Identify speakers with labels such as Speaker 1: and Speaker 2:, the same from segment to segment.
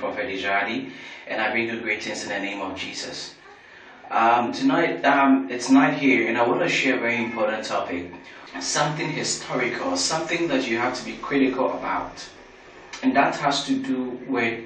Speaker 1: Prophet Ijadi, and I bring you greetings in the name of Jesus. Tonight, it's night here, and I want to share a very important topic, something historical, something that you have to be critical about, and that has to do with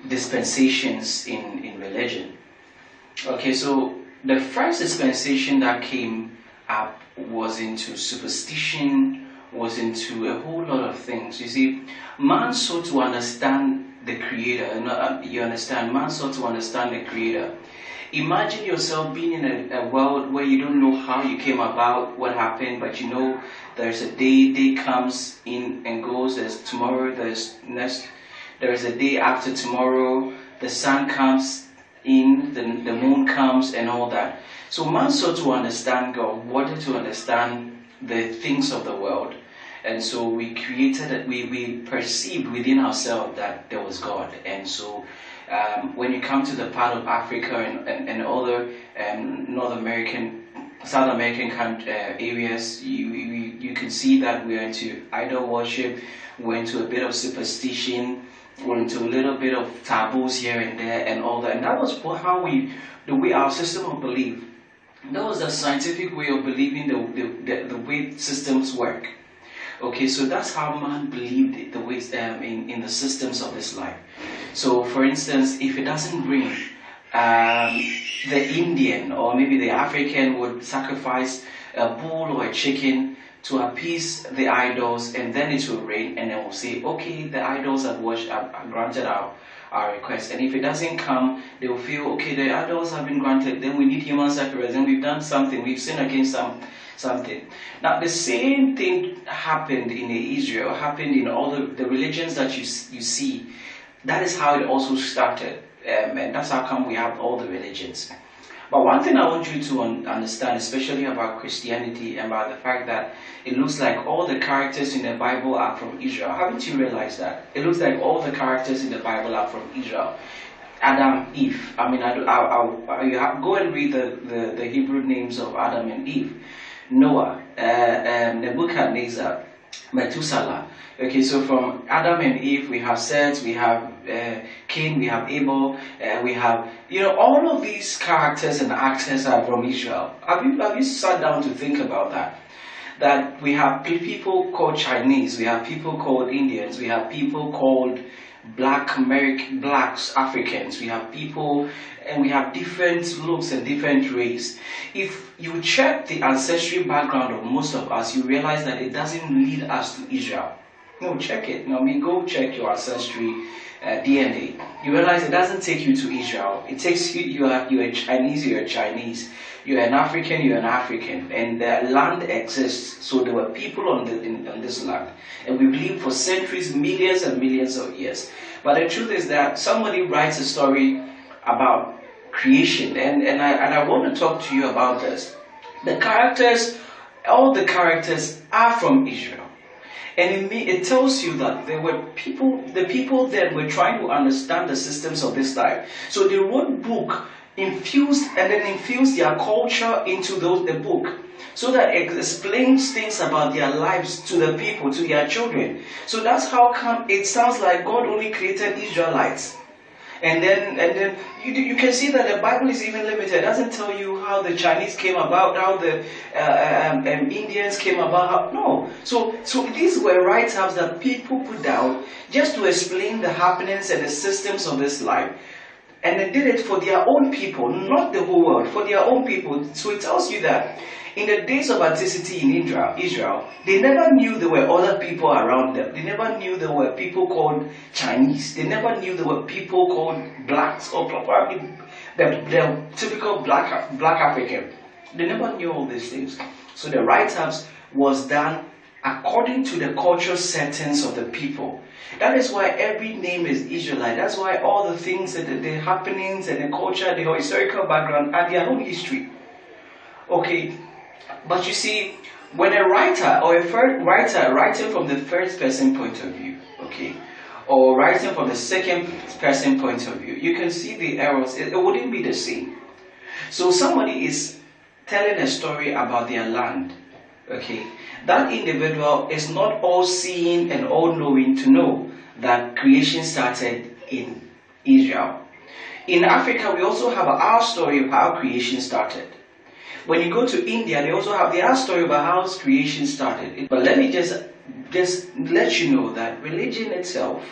Speaker 1: dispensations in religion. Okay, so the first dispensation that came up was into superstition, was into a whole lot of things. You see, man sought to understand the Creator. You understand? Man sought to understand the Creator. Imagine yourself being in a world where you don't know how you came about, what happened, but you know there's a day comes in and goes, there's tomorrow, there's next, there's a day after tomorrow, the sun comes in, the moon comes, and all that. So man sought to understand God, wanted to understand the things of the world. And so we created it, we perceived within ourselves that there was God. And so when you come to the part of Africa and other North American, South American areas, you can see that we're into idol worship, we're into a bit of superstition, we're into a little bit of taboos here and there and all that. And that was the way our system of belief, that was the scientific way of believing the way systems work. Okay, so that's how man believed it, the ways in the systems of this life. So, for instance, if it doesn't rain, the Indian or maybe the African would sacrifice a bull or a chicken to appease the idols, and then it will rain, and then we'll say, okay, the idols have granted our request. And if it doesn't come, they will feel, okay, the idols have been granted, then we need human sacrifice, and we've done something, we've sinned against something. Now, the same thing happened in Israel, happened in all the religions that you see. That is how it also started, and that's how come we have all the religions. But one thing I want you to understand, especially about Christianity and about the fact that it looks like all the characters in the Bible are from Israel. Haven't you realized that? It looks like all the characters in the Bible are from Israel. Adam, Eve. I mean, go and read the Hebrew names of Adam and Eve. Noah, Nebuchadnezzar, Methuselah. Okay, so from Adam and Eve, we have Seth, we have Cain, we have Abel, we have, all of these characters and actors are from Israel. Have you sat down to think about that? That we have people called Chinese, we have people called Indians, we have people called blacks, Africans, we have people, and we have different looks and different race. If you check the ancestry background of most of us, you realize that it doesn't lead us to Israel. No, check it. Go check your ancestry DNA. You realize it doesn't take you to Israel. It takes you. You're a Chinese. You're a Chinese. You're an African. You're an African. And the land exists. So there were people on this land, and we believe for centuries, millions and millions of years. But the truth is that somebody writes a story about creation, and I want to talk to you about this. The characters, all the characters are from Israel. And it tells you that there were the people that were trying to understand the systems of this life. So they wrote book, infused their culture into the book, so that it explains things about their lives to the people, to their children. So that's how come it sounds like God only created Israelites. And then you can see that the Bible is even limited. It doesn't tell you how the Chinese came about, how the Indians came about. No. So these were write-ups that people put down just to explain the happenings and the systems of this life. And they did it for their own people, not the whole world, for their own people. So it tells you that in the days of authenticity in Israel, they never knew there were other people around them. They never knew there were people called Chinese. They never knew there were people called blacks, or probably the typical black African. They never knew all these things. So the write-ups was done according to the cultural settings of the people. That is why every name is Israelite. That's why all the things, the happenings and the culture, the historical background are their own history. Okay, but you see, when a writer or a writer writing from the first person point of view, okay, or writing from the second person point of view, you can see the errors. It wouldn't be the same. So somebody is telling a story about their land. Okay, that individual is not all seeing and all knowing to know that creation started in Israel. In Africa, we also have our story of how creation started. When you go to India, they also have their story about how creation started. But let me just let you know that religion itself,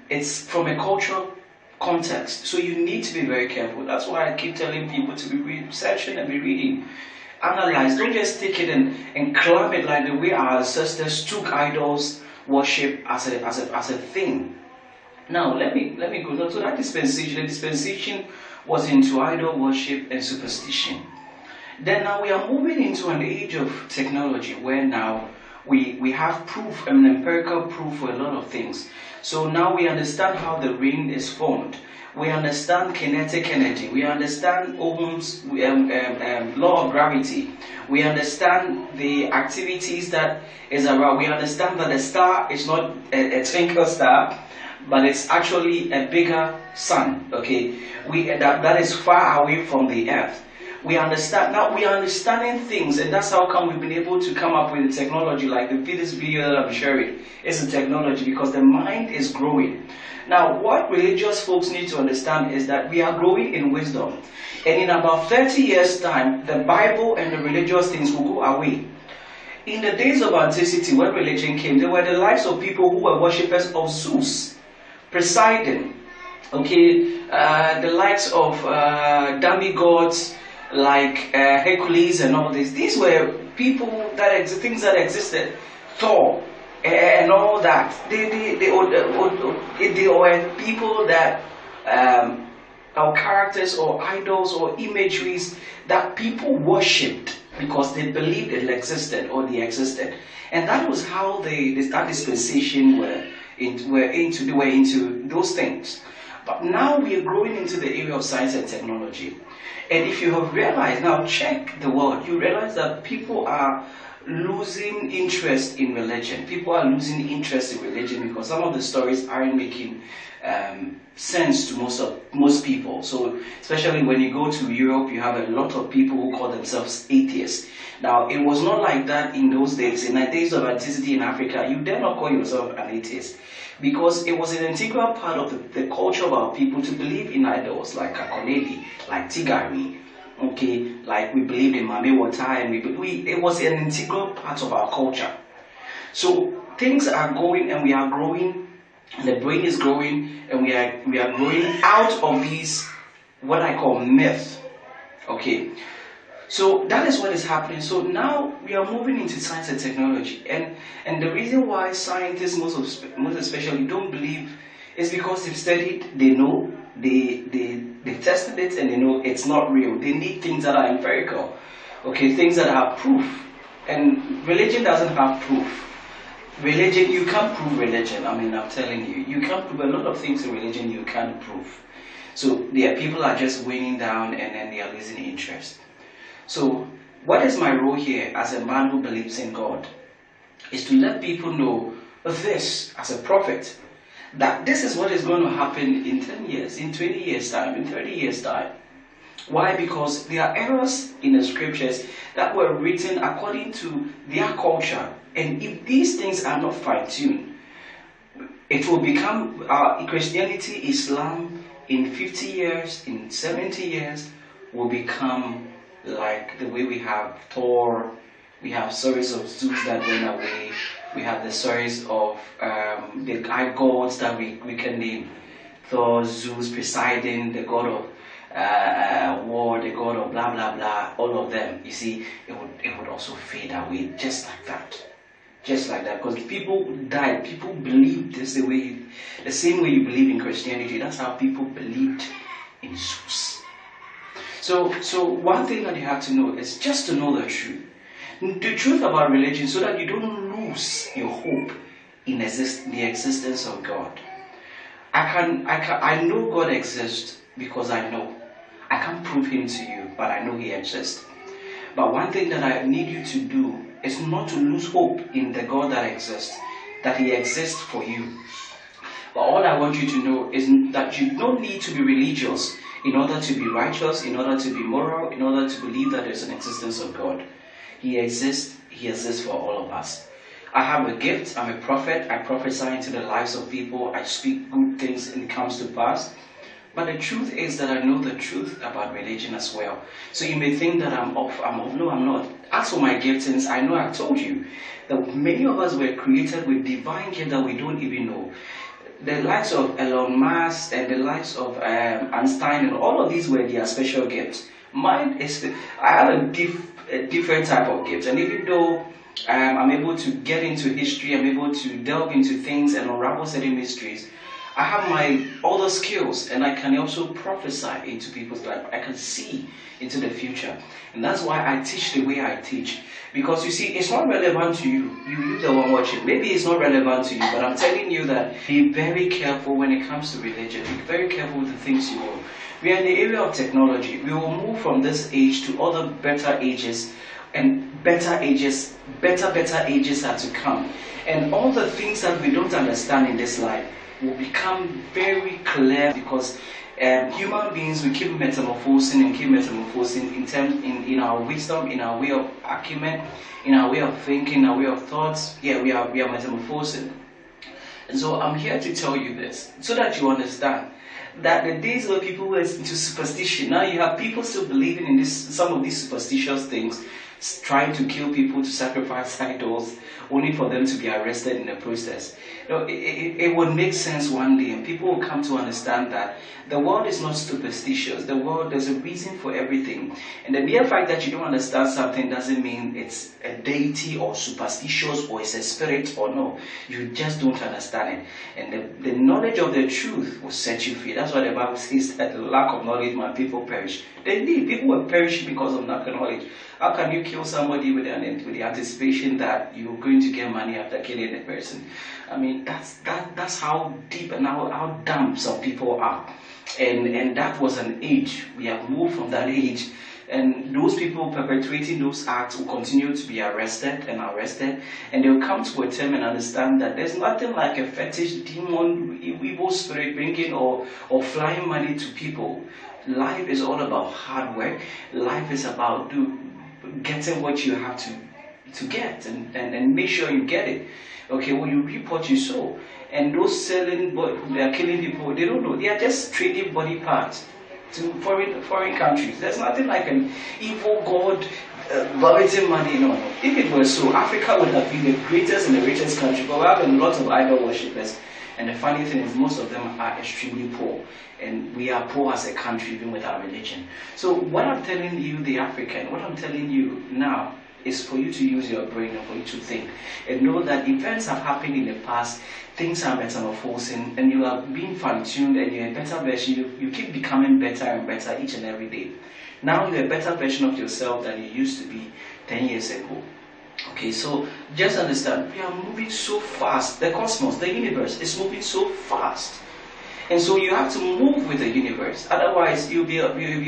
Speaker 1: it's from a cultural context. So you need to be very careful. That's why I keep telling people to be researching and be reading. Analyze. Don't just take it and clamp it like the way our ancestors took idols worship as a thing. Now let me go. So that dispensation, the dispensation was into idol worship and superstition. Then now we are moving into an age of technology where now we have proof, empirical proof for a lot of things. So now we understand how the rain is formed. We understand kinetic energy. We understand Ohm's law of gravity. We understand the activities that is around. We understand that the star is not a twinkle star, but it's actually a bigger sun. Okay, that is far away from the earth. We understand now. We are understanding things, and that's how come we've been able to come up with the technology. Like this video that I'm sharing, it's a technology because the mind is growing. Now, what religious folks need to understand is that we are growing in wisdom, and in about 30 years' time, the Bible and the religious things will go away. In the days of antiquity, when religion came, there were the lives of people who were worshippers of Zeus, Poseidon, okay, the likes of demigods like Hercules and all this. These were people things that existed. Thor and all that. They were people that are characters or idols or imageries that people worshipped because they believed it existed or they existed. And that was how that dispensation were into those things. But now we are growing into the area of science and technology. And if you have realized, now check the world, you realize that people are losing interest in religion. People are losing interest in religion because some of the stories aren't making sense to most people. So especially when you go to Europe, you have a lot of people who call themselves atheists. Now, it was not like that in those days. In the days of antiquity in Africa, you dare not call yourself an atheist because it was an integral part of the culture of our people to believe in idols like Akonedi, like Tigari, okay, like we believed in Mame Wata, and it was an integral part of our culture. So things are going and we are growing, the brain is growing, and we are growing out of these, what I call myth, okay. So that is what is happening. So now we are moving into science and technology, and the reason why scientists most especially don't believe is because they've studied, they know, they've tested it, and they know it's not real. They need things that are empirical, okay, things that have proof. And religion doesn't have proof. Religion, you can't prove religion. I mean, I'm telling you, you can't prove a lot of things in religion. You can't prove. So people are just weighing down, and then they are losing interest. So, what is my role here as a man who believes in God? Is to let people know this, as a prophet, that this is what is going to happen in 10 years, in 20 years' time, in 30 years' time. Why? Because there are errors in the scriptures that were written according to their culture. And if these things are not fine-tuned, it will become Christianity, Islam, in 50 years, in 70 years, will become like the way we have Thor, we have stories of Zeus that went away, we have the stories of the gods that we can name, Thor, Zeus, Poseidon, the god of war, the god of blah blah blah, all of them. You see, it would also fade away just like that. Just like that, because people died, people believed this the same way you believe in Christianity. That's how people believed in Zeus. So one thing that you have to know is just to know the truth. The truth about religion, so that you don't lose your hope in the existence of God. I know God exists because I know. I can't prove him to you, but I know he exists. But one thing that I need you to do is not to lose hope in the God that exists, that he exists for you. But all I want you to know is that you don't need to be religious in order to be righteous, in order to be moral, in order to believe that there's an existence of God. He exists for all of us. I have a gift. I'm a prophet. I prophesy into the lives of people. I speak good things and it comes to pass. But the truth is that I know the truth about religion as well. So you may think that I'm off. No, I'm not. As for my giftings, I know I've told you that many of us were created with divine gift that we don't even know. The likes of Elon Musk and the likes of Einstein and all of these were their special gifts. Mine is, I have a different type of gift. And even though I'm able to get into history, I'm able to delve into things and unravel certain mysteries, I have my other skills and I can also prophesy into people's life. I can see into the future. And that's why I teach the way I teach. Because you see, it's not relevant to you. You the one watching. Maybe it's not relevant to you, but I'm telling you that be very careful when it comes to religion. Be very careful with the things you will. We are in the area of technology. We will move from this age to other better ages, and better ages are to come. And all the things that we don't understand in this life will become very clear, because human beings, we keep metamorphosing in our wisdom, in our way of acumen, in our way of thinking, our way of thoughts. Yeah, we are metamorphosing. And so I'm here to tell you this so that you understand that the days where people were into superstition, now you have people still believing in some of these superstitious things, trying to kill people, to sacrifice idols, only for them to be arrested in the process. You know, it would make sense one day, and people will come to understand that the world is not superstitious. The world, there's a reason for everything. And the mere fact that you don't understand something doesn't mean it's a deity or superstitious or it's a spirit or no. You just don't understand it. And the knowledge of the truth will set you free. That's why the Bible says that the lack of knowledge, my people perish. Indeed, people were perishing because of lack of knowledge. How can you kill somebody with the anticipation that you're going to get money after killing the person? I mean, that's how deep and how dumb some people are. And that was an age. We have moved from that age. And those people perpetuating those acts will continue to be arrested, and they'll come to a term and understand that there's nothing like a fetish, demon, evil spirit bringing or flying money to people. Life is all about hard work. Life is about getting what you have to get, and make sure you get it. Okay, well, you reap what you sow. And those selling, they are killing people, they don't know. They are just trading body parts to foreign countries. There's nothing like an evil god vomiting money. No. If it were so, Africa would have been the greatest and the richest country, but we have a lot of idol worshippers. And the funny thing is, most of them are extremely poor. And we are poor as a country, even with our religion. So what I'm telling you, the African, what I'm telling you now is for you to use your brain and for you to think. And know that events have happened in the past, things are metamorphosing, and you are being fine-tuned, and you're a better version. You keep becoming better and better each and every day. Now you're a better version of yourself than you used to be 10 years ago. Okay, so just understand, we are moving so fast. The cosmos, the universe is moving so fast. And so you have to move with the universe. Otherwise, you'll be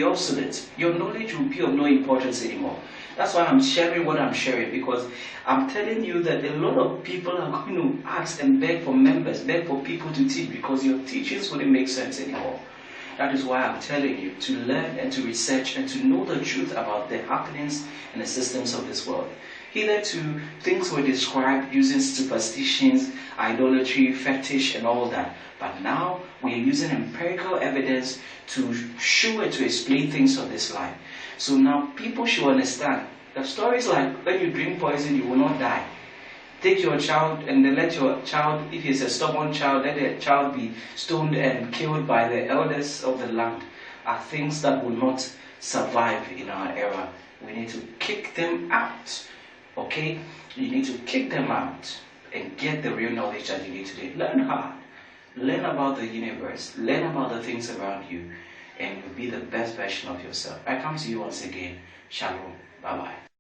Speaker 1: obsolete. Your knowledge will be of no importance anymore. That's why I'm sharing what I'm sharing, because I'm telling you that a lot of people are going to ask and beg for members, beg for people to teach, because your teachings wouldn't make sense anymore. That is why I'm telling you to learn and to research and to know the truth about the happenings and the systems of this world. Hitherto, things were described using superstitions, idolatry, fetish, and all that. But now, we are using empirical evidence to show and to explain things of this life. So now, people should understand. The story is like, when you drink poison, you will not die. Take your child and then let your child, if he's a stubborn child, let the child be stoned and killed by the elders of the land. Are things that will not survive in our era. We need to kick them out. Okay? You need to kick them out and get the real knowledge that you need today. Learn hard. Learn about the universe. Learn about the things around you. And you'll be the best version of yourself. I come to you once again. Shalom. Bye-bye.